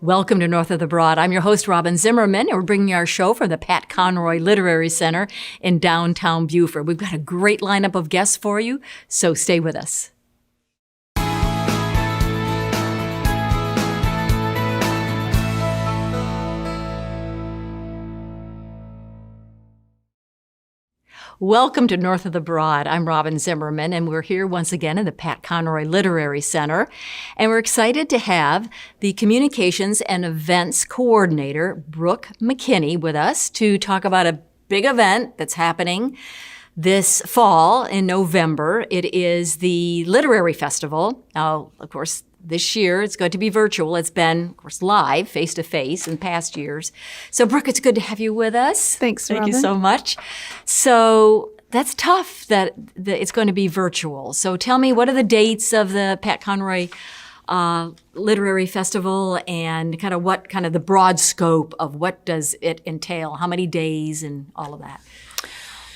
Welcome to North of the Broad. I'm your host, Robin Zimmerman, and we're bringing our show from the Pat Conroy Literary Center in downtown Beaufort. We've got a great lineup of guests for you, so stay with us. Welcome to North of the Broad. I'm Robin Zimmerman, and we're here once again in the Pat Conroy Literary Center. And we're excited to have the Communications and Events Coordinator, Brooke McKinney, with us to talk about a big event that's happening this fall in November. It is the Literary Festival. Now, of course, this year, it's going to be virtual. It's been, of course, live, face-to-face in past years. So, Brooke, it's good to have you with us. Thanks, Robin. Thank you so much. So, that's tough that it's going to be virtual. So, tell me, what are the dates of the Pat Conroy Literary Festival and kind of the broad scope of what does it entail? How many days and all of that?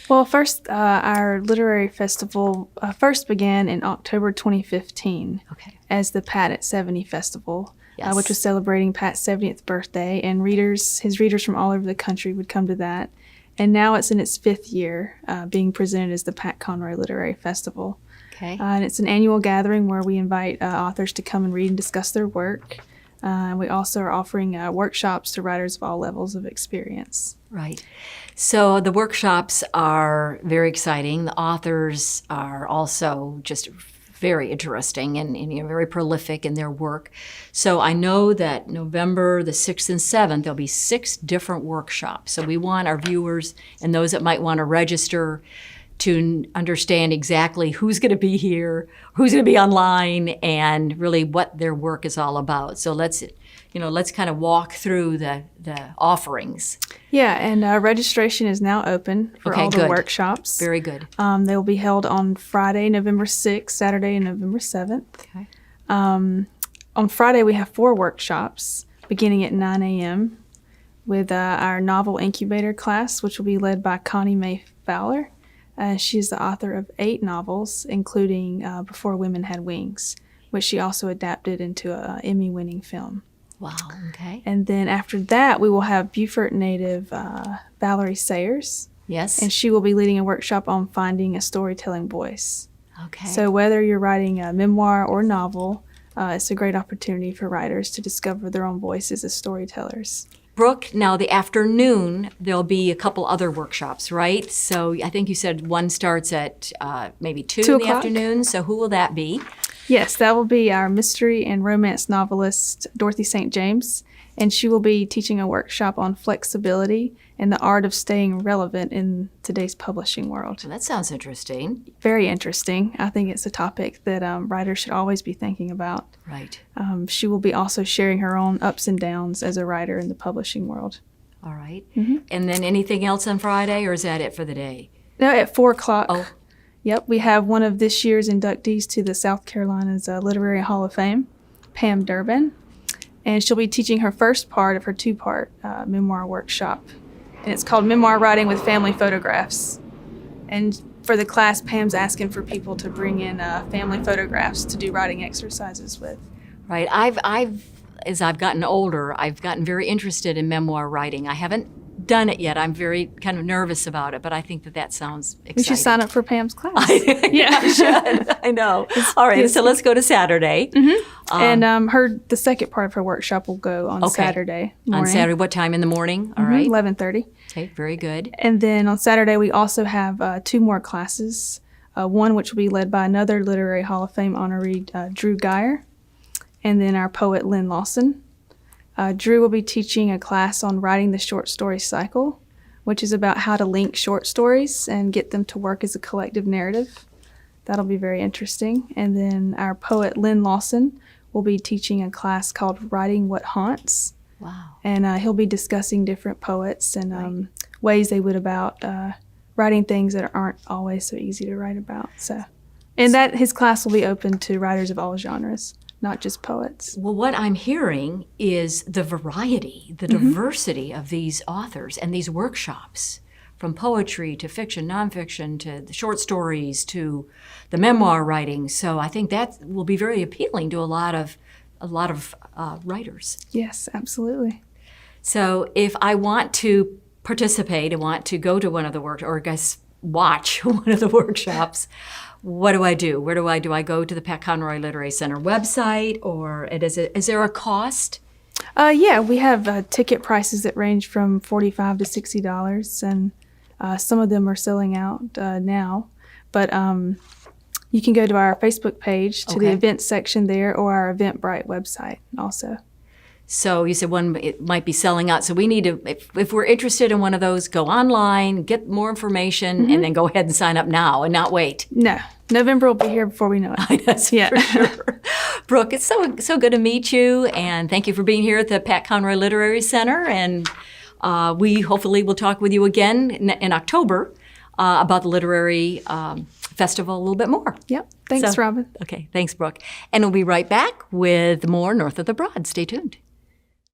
Well, first, our literary festival first began in October 2015 as the Pat at 70 Festival, which was celebrating Pat's 70th birthday, and his readers from all over the country would come to that. And now it's in its fifth year, being presented as the Pat Conroy Literary Festival. And it's an annual gathering where we invite authors to come and read and discuss their work. And we also are offering workshops to writers of all levels of experience. Right. So the workshops are very exciting. The authors are also just very interesting and very prolific in their work. So I know that November the 6th and 7th, there'll be 6 different workshops. So we want our viewers and those that might want to register to understand exactly who's going to be here, who's going to be online, and really what their work is all about. So let's kind of walk through the offerings. Yeah, and registration is now open for all the workshops. Very good. They will be held on Friday, November 6th, Saturday, November 7th. Okay. On Friday, we have 4 workshops beginning at 9 a.m. with our novel incubator class, which will be led by Connie Mae Fowler. She's the author of 8 novels, including Before Women Had Wings, which she also adapted into an Emmy-winning film. Wow, okay. And then after that, we will have Beaufort native Valerie Sayers. Yes. And she will be leading a workshop on finding a storytelling voice. Okay. So whether you're writing a memoir or novel, it's a great opportunity for writers to discover their own voices as storytellers. Brooke, now the afternoon, there'll be a couple other workshops, right? So I think you said one starts at maybe 2 in the afternoon. So who will that be? Yes, that will be our mystery and romance novelist, Dorothy St. James, and she will be teaching a workshop on flexibility and the art of staying relevant in today's publishing world. Well, that sounds interesting. Very interesting. I think it's a topic that writers should always be thinking about. Right. She will be also sharing her own ups and downs as a writer in the publishing world. All right. Mm-hmm. And then anything else on Friday, or is that it for the day? No, at 4 o'clock. Oh. Yep, we have one of this year's inductees to the South Carolina's Literary Hall of Fame, Pam Durbin, and she'll be teaching her first part of her 2-part memoir workshop. And it's called Memoir Writing with Family Photographs. And for the class, Pam's asking for people to bring in family photographs to do writing exercises with. Right. As I've gotten older, I've gotten very interested in memoir writing. I haven't done it yet. I'm very kind of nervous about it, but I think that sounds exciting. You should sign up for Pam's class. Yeah, I should. I know. All right, so let's go to Saturday. Mm-hmm. And the second part of her workshop will go on Saturday morning. On Saturday, what time in the morning? All right. 11:30. Okay, very good. And then on Saturday, we also have 2 more classes. One which will be led by another Literary Hall of Fame honoree, Drew Geyer, and then our poet, Lynn Lawson. Drew will be teaching a class on writing the short story cycle, which is about how to link short stories and get them to work as a collective narrative. That'll be very interesting. And then our poet, Lynn Lawson, will be teaching a class called Writing What Haunts. Wow. And he'll be discussing different poets and ways they would about writing things that aren't always so easy to write about. And his class will be open to writers of all genres, not just poets. Well, what I'm hearing is the variety, the diversity of these authors and these workshops, from poetry to fiction, nonfiction, to the short stories, to the memoir writing. So I think that will be very appealing to a lot of a lot of writers. Yes, absolutely. So if I want to participate and want to go to one of the or I guess watch one of the workshops, what do I do? Where do I go to the Pat Conroy Literary Center website, or is there a cost? Yeah, we have ticket prices that range from $45 to $60, and some of them are selling out now. But you can go to our Facebook page, to the events section there, or our Eventbrite website also. So you said it might be selling out. So we need to, if we're interested in one of those, go online, get more information, and then go ahead and sign up now and not wait. No, November will be here before we know it. That's for sure. Brooke, it's so good to meet you, and thank you for being here at the Pat Conroy Literary Center. And we hopefully will talk with you again in October about the literary festival a little bit more. Yep. Thanks, Robin. Okay, thanks, Brooke. And we'll be right back with more North of the Broad. Stay tuned.